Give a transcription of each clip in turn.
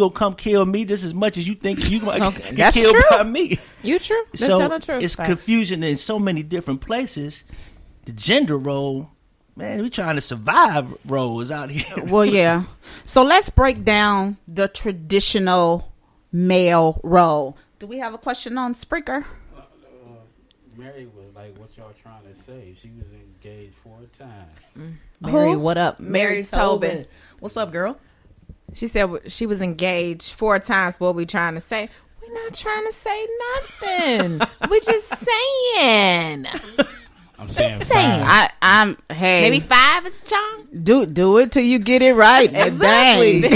gonna come kill me just as much as you think you gonna get That's killed true. by me. You true. That's So telling the truth. it's Facts. confusion in so many different places. The gender role, man, we trying to survive roles out here. Well, yeah. So let's break down the traditional male role. Do we have a question on Spreaker? Mary was like, what y'all trying to say? She was engaged 4 times. Mary, Who? what up? Mary Tobin. What's up, girl? She said she was engaged 4 times. What we trying to say? We're not trying to say nothing. We're just saying. I'm saying saying. 5. I'm hey. Maybe 5 is charm. do it till you get it right. But Exactly. dang.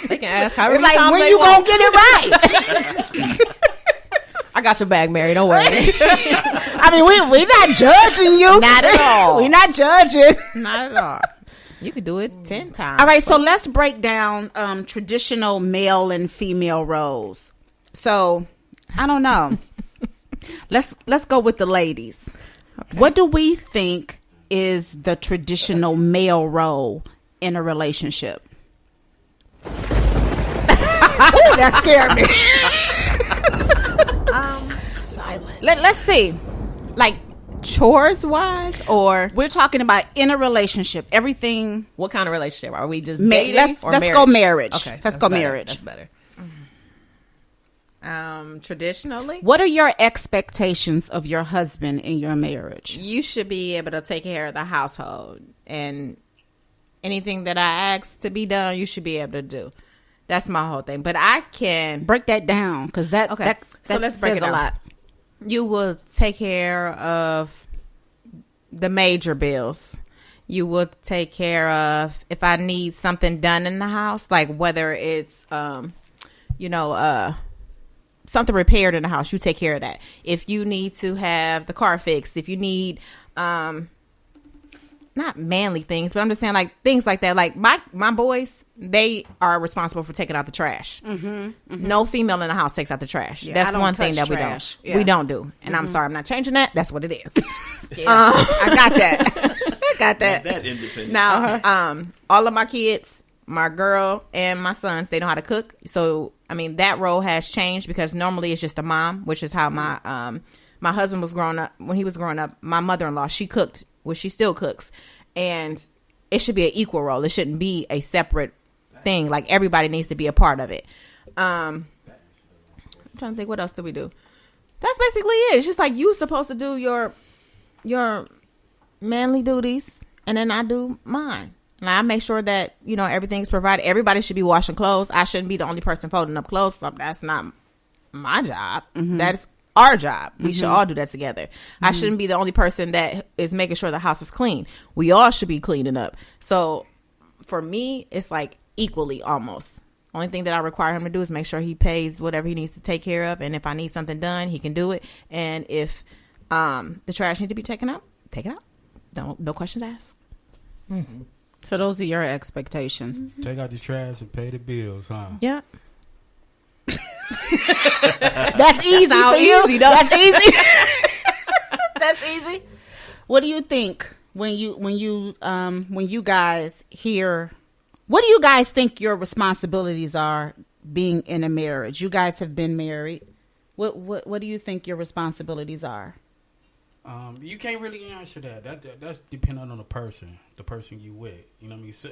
They can ask however It's many like times when they you want. gonna get it right? I got your bag, Mary. Don't worry. I mean, we not judging you. Not at all. We not judging. Not at all. You could do it 10 times. All right, so let's break down traditional male and female roles. So, I don't know. Let's go with the ladies. Okay. What do we think is the traditional male role in a relationship? Ooh, that scared me. Silent. Let's see. Like, Chores wise, or we're talking about in a relationship, everything. What kind of relationship? Are we just dating Let's or go marriage? marriage. Okay. Let's that's go better. marriage. That's better. traditionally, What are your expectations of your husband in your marriage? you should be able to take care of the household, and anything that I ask to be done, you should be able to do. That's my whole thing. But I can Break that down, because that Okay. that, So that let's break says it a down. lot. You will take care of the major bills. You will take care of if I need something done in the house, like whether it's something repaired in the house, you take care of that. If you need to have the car fixed, if you need not manly things, but I'm just saying like things like that. Like my boys, they are responsible for taking out the trash. No female in the house takes out the trash. Yeah, I That's don't one thing touch that trash. we Yeah. don't. We don't do. And I'm sorry, I'm not changing that. That's what it is. I got that. I got that. That independent. Now, all of my kids, my girl and my sons, they know how to cook. So, I mean, that role has changed because normally it's just a mom, which is how my husband was growing up. When he was growing up, my mother-in-law, she cooked, well, she still cooks. And it should be an equal role. It shouldn't be a separate thing. Like, everybody needs to be a part of it. I'm trying to think, what else do we do? That's basically it. It's just like you're supposed to do your manly duties, and then I do mine. And I make sure that, everything's provided. Everybody should be washing clothes. I shouldn't be the only person folding up clothes. So that's not my job. That's our job. We should all do that together. I shouldn't be the only person that is making sure the house is clean. We all should be cleaning up. So for me, it's like equally almost. Only thing that I require him to do is make sure he pays whatever he needs to take care of. And if I need something done, he can do it. And if the trash needs to be taken out, take it out. No questions asked. So those are your expectations. Take out the trash and pay the bills, huh? Yeah. That's easy Sound for you. easy, though. That's easy. That's easy. What do you think when you guys hear? What do you guys think your responsibilities are being in a marriage? You guys have been married. What do you think your responsibilities are? You can't really answer that. That's dependent on the person you with. You know what I mean? So,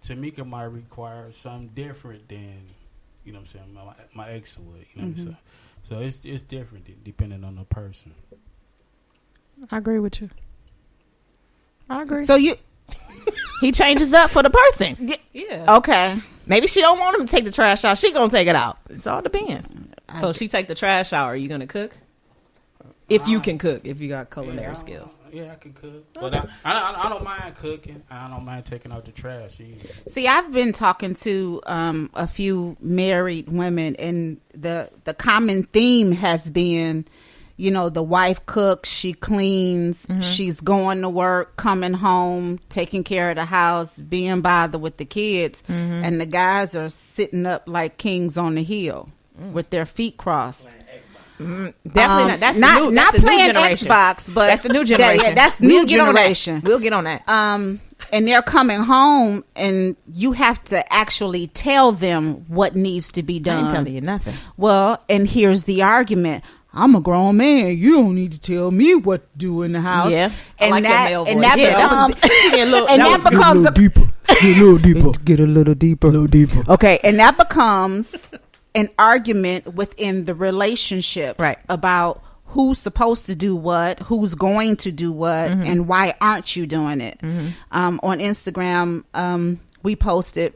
Tamika might require something different than, you know what I'm saying, my ex would. You know what I'm saying? So it's different depending on the person. I agree with you. I agree. So He changes up for the person. Yeah. okay. Maybe she don't want him to take the trash out. She gonna take it out. It all depends. So she take the trash out. Are you gonna cook? If you can cook, if you got culinary skills. Yeah, I can cook. But I don't mind cooking. I don't mind taking out the trash either. See, I've been talking to a few married women, and the common theme has been, the wife cooks, she cleans, she's going to work, coming home, taking care of the house, being bothered with the kids, and the guys are sitting up like kings on the hill with their feet crossed. Definitely not. That's not the new, that's the new playing generation. Xbox, but That's the new generation. that's new We'll get on that. generation. We'll get on that. and they're coming home, and you have to actually tell them what needs to be I done. ain't telling you nothing. Well, and here's the argument. I'm a grown man. You don't need to tell me what to do in the house. Yeah. I and like your that male and voice. that Yeah, that becomes and that that becomes a, deeper. Get a little deeper. get a little deeper. A little deeper. Okay, and that becomes an argument within the relationship, Right. about who's supposed to do what, who's going to do what, and why aren't you doing it. On Instagram, we posted,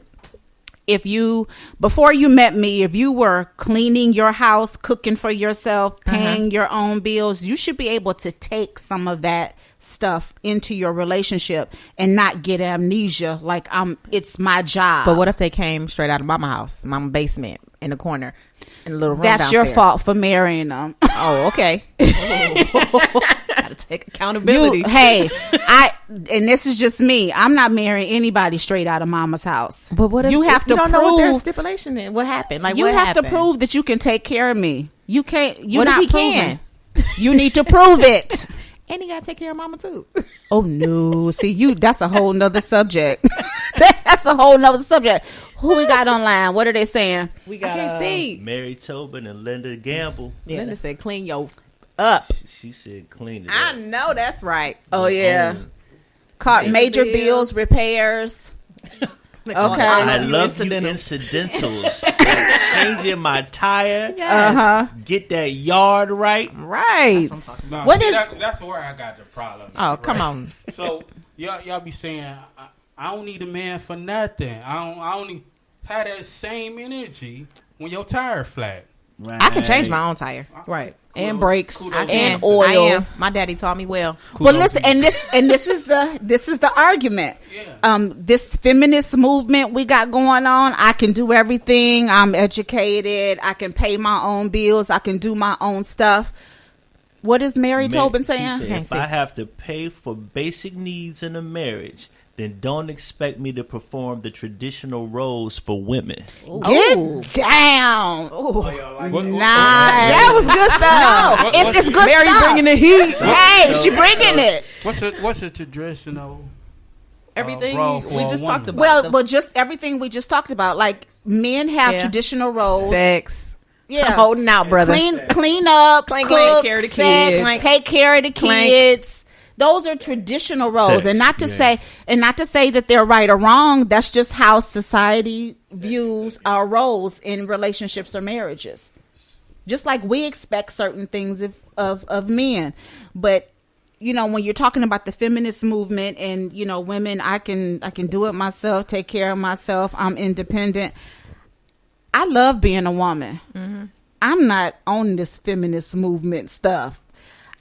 if you, before you met me, if you were cleaning your house, cooking for yourself, paying your own bills, you should be able to take some of that stuff into your relationship and not get amnesia like it's my job. But what if they came straight out of mama house, mama basement, in the corner, in a little room That's your downstairs? fault for marrying them. Oh, okay. Gotta take accountability. And this is just me. I'm not marrying anybody straight out of mama's house. But what if you have if to you don't know what their prove? stipulation is? What happened? Like You what have happened? to prove that you can take care of me. You can't. You're What if not he proving. can? You need to prove it. And he gotta take care of mama too. Oh no! See, that's a whole nother subject. That's a whole nother subject. Who we got online? What are they saying? We I got can't see. Mary Tobin and Linda Gamble. Linda said, "Clean your up." She said clean it I up. know that's right. Oh yeah, Oh. caught major bills. bills, repairs. Okay. I you love you incidentals. incidentals. Changing my tire. Uh huh. Get that yard right. Right. No, What see, is- that's where I got the problem. Oh, come on. So y'all be saying I don't need a man for nothing. I only have that same energy when your tire flat. I can change my own tire. right, and brakes Kudos. I and can. oil. I am. My daddy taught me well. Well, listen, and this is the argument. Yeah. This feminist movement we got going on. I can do everything. I'm educated. I can pay my own bills. I can do my own stuff. What is Mary Tobin She saying? said, Can't if see. I have to pay for basic needs in a marriage, then don't expect me to perform the traditional roles for women. Get down. What- Nice. That was good stuff. What- It's good Mary stuff. bringing the heat. Hey, she bringing it. What's a traditional? Everything role for we a just woman. talked about. Well, just everything we just talked about. Like men have Yeah. traditional roles. Sex. Yeah. I'm holding out, brother. Clean up, Clean, cook, take care of the sex, kids. take care of the Clank. kids. Those are traditional roles, Sex, and not to yeah. say that they're right or wrong. That's just how society views our roles in relationships or marriages. Just like we expect certain things of men, but you know, when you're talking about the feminist movement and you know, women, I can do it myself, take care of myself. I'm independent. I love being a woman. I'm not on this feminist movement stuff.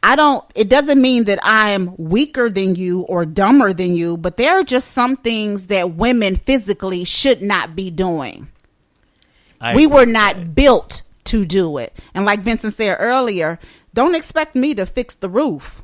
It doesn't mean that I'm weaker than you or dumber than you, but there are just some things that women physically should not be doing. We were not built to do it. And like Vincent said earlier, don't expect me to fix the roof.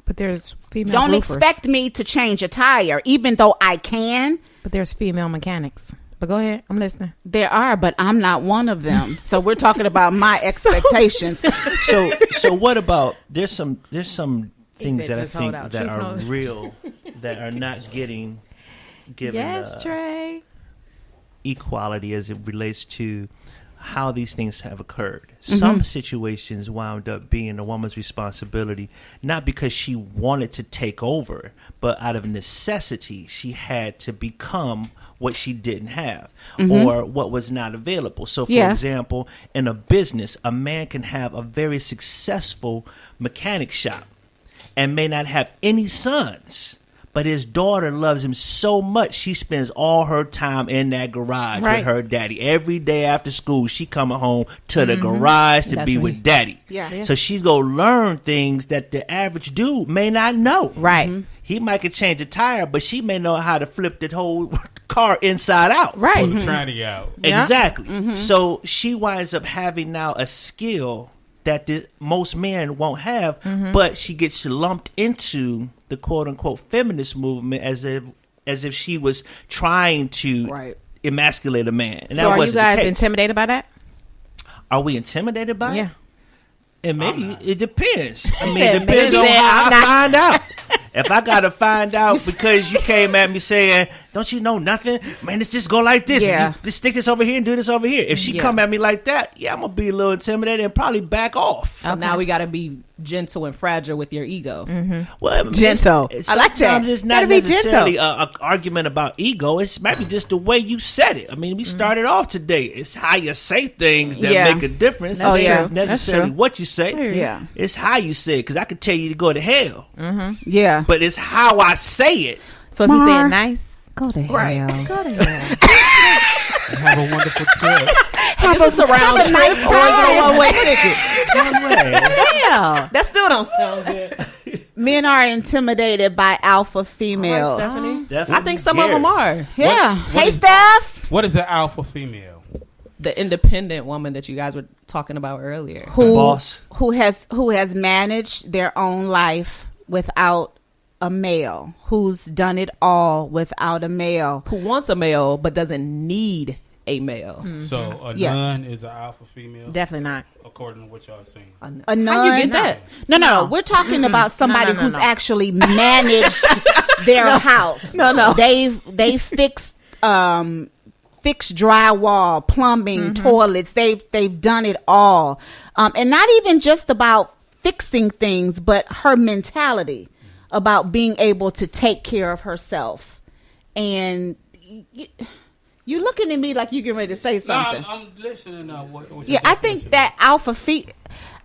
But there's female Don't roofers. expect me to change a tire, even though I can. But there's female mechanics. But go ahead. I'm listening. There are, but I'm not one of them. So we're talking about my expectations. So what about there's some things said that I just hold think out. that Truth are knows. real that are not getting given Yes, Trey. equality as it relates to how these things have occurred. Some situations wound up being a woman's responsibility, not because she wanted to take over, but out of necessity, she had to become what she didn't have or what was not available. So, for Yeah. example, in a business, a man can have a very successful mechanic shop and may not have any sons. But his daughter loves him so much, she spends all her time in that garage Right. with her daddy. Every day after school, she coming home to the garage to That's be me. with daddy. Yeah. So she's going to learn things that the average dude may not know. Right. He might could change a tire, but she may know how to flip the whole car inside out. Right. Pull the tranny out. Yeah. Exactly. So she winds up having now a skill that most men won't have, but she gets lumped into the quote unquote feminist movement as if she was trying to Right. emasculate a man. And So that are you wasn't the guys case. intimidated by that? Are we intimidated by Yeah. it? And maybe I'm not. it depends. I mean, said it depends maybe. on He said, how I'm I not. find out. If I gotta find out because you came at me saying, "Don't you know nothing, man? Let's just go like this. Yeah. You just stick this over here and do this over here." If she Yeah. come at me like that, yeah, I'm gonna be a little intimidated and probably back off. So now we got to be gentle and fragile with your ego. Well, Gentle. I like that. Sometimes it's not Gotta be necessarily gentle. a argument about ego. It's maybe just the way you said it. I mean, we started off today. It's how you say things that Yeah. make a difference. Oh, It's yeah. not necessarily That's true. what you say. Yeah. It's how you say it. Because I could tell you to go to hell, Yeah. but it's how I say it. So if you say it Mar. nice, Go to Right. hell. go to hell. Have a wonderful trip. Is this a round trip or is it a one-way ticket? Hell. That still don't sound good. Men are intimidated by alpha All females. right, Stephanie. Definitely I think some of them are. Yeah. What Hey, is- Steph. What is an alpha female? The independent woman that you guys were talking about earlier. boss. who has managed their own life without a male, who's done it all without a male. Who wants a male but doesn't need a male. So a Yeah. nun is an alpha female, Definitely not. according to what y'all saying. A nun. How you get that? No. We're talking about somebody No. who's actually managed their house. No. They've fixed drywall, plumbing, toilets. They've done it all, and not even just about fixing things, but her mentality about being able to take care of herself. And you looking at me like you getting ready to say No, something. I'm listening now. What Yeah, I think that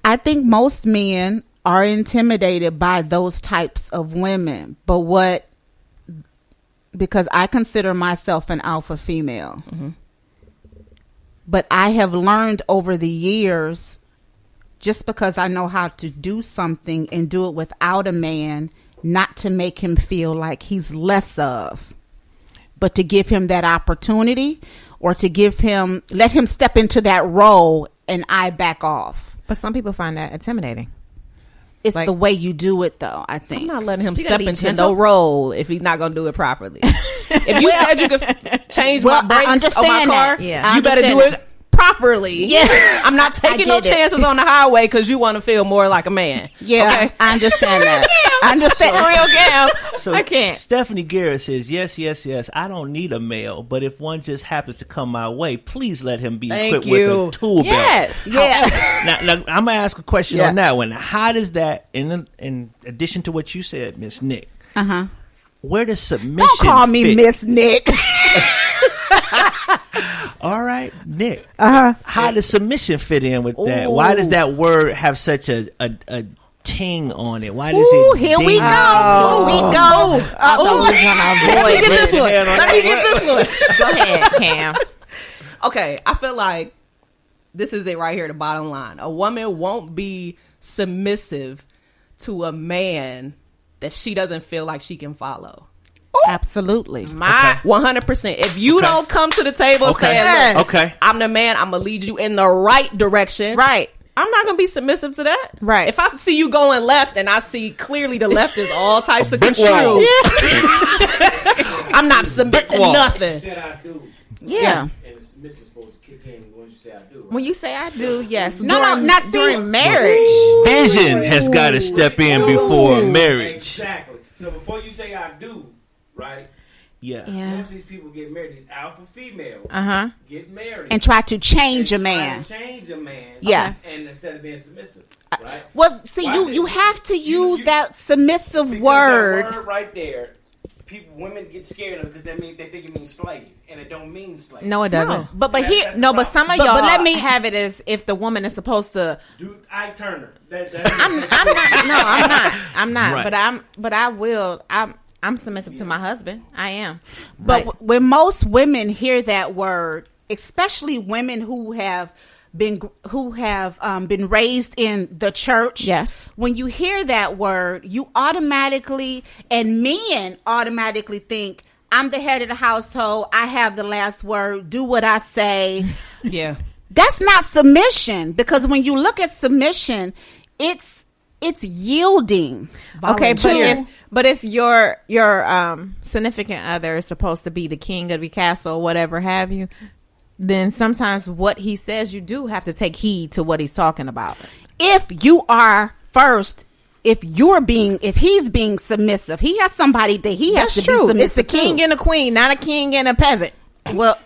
I think most men are intimidated by those types of women. But because I consider myself an alpha female. But I have learned over the years, just because I know how to do something and do it without a man, not to make him feel like he's less of, but to give him that opportunity, or to let him step into that role and I back off. But some people find that intimidating. It's Like- the way you do it, though, I think. I'm not letting him So you step gotta be into gentle? no role if he's not going to do it properly. If you said you could change Well, my I brakes on my understand car, that. Yeah. I you better do understand it properly. Yeah. I'm not taking no get it. chances on the highway because you want to feel more like a man. Yeah, Okay? I understand that. I understand. Real gal. So I can't. Stephanie Garrett says, yes, I don't need a male, but if one just happens to come my way, please let him be Thank equipped you. with a tool Yes. Yeah. belt. Now, I'm going to ask a question Yeah. on that one. How does that, in addition to what you said, Miss Nick, Uh-huh. where does submission Don't call me fit? Miss Nick. All right, Nick. Uh-huh. How does submission fit in with that? Why does that word have such a ting on it? Why does Ooh, it here we ding? go. Here we go. I thought we was gonna Let me avoid get this one. hand on Let me get this one. Go ahead, Cam. Okay, I feel like this is it right here, the bottom line. A woman won't be submissive to a man that she doesn't feel like she can follow. Absolutely. My 100%. If you Okay. don't come to the table Okay. saying, look, Okay. I'm the man, I'm going to lead you in the right direction. right. I'm not going to be submissive to that. Right. If I see you going left and I see clearly the left is all types of brick construed, wall. I'm not submitting wall. nothing. said I do, Yeah. and the submissive supposed to kick in when you say I do. Right? When you say I do, yes. No, during, now see- during marriage. Vision has got to step in before marriage. Exactly. So before you say I do, right? Yeah. Yeah. Most of these people get married. These alpha females Uh-huh. get married And try to change a and try man. to change a man. Yeah. And instead of being submissive, right? Well, see, Well, I said- you have to use you- that submissive Because word. that word right there, women get scared of it because they think it means slave, and it don't mean slave. No, it doesn't. But That's here, the No, but problem. some of But y'all let me- have it as if the woman is supposed to. Dude, Ike Turner. I'm not. No, I'm not. I'm not. Right. But I will. I'm submissive to my husband. I am. But when most women hear that word, especially women who have been raised in the church, Yes. when you hear that word, you automatically, and men automatically think, I'm the head of the household, I have the last word, do what I say. Yeah. That's not submission, because when you look at submission, it's yielding. Okay, To- but if your significant other is supposed to be the king of the castle, whatever have you, then sometimes what he says you do have to take heed to what he's talking about. If you are first if he's being submissive, he has somebody that he has That's to true. be submissive It's the king to. and the queen, not a king and a peasant. Well,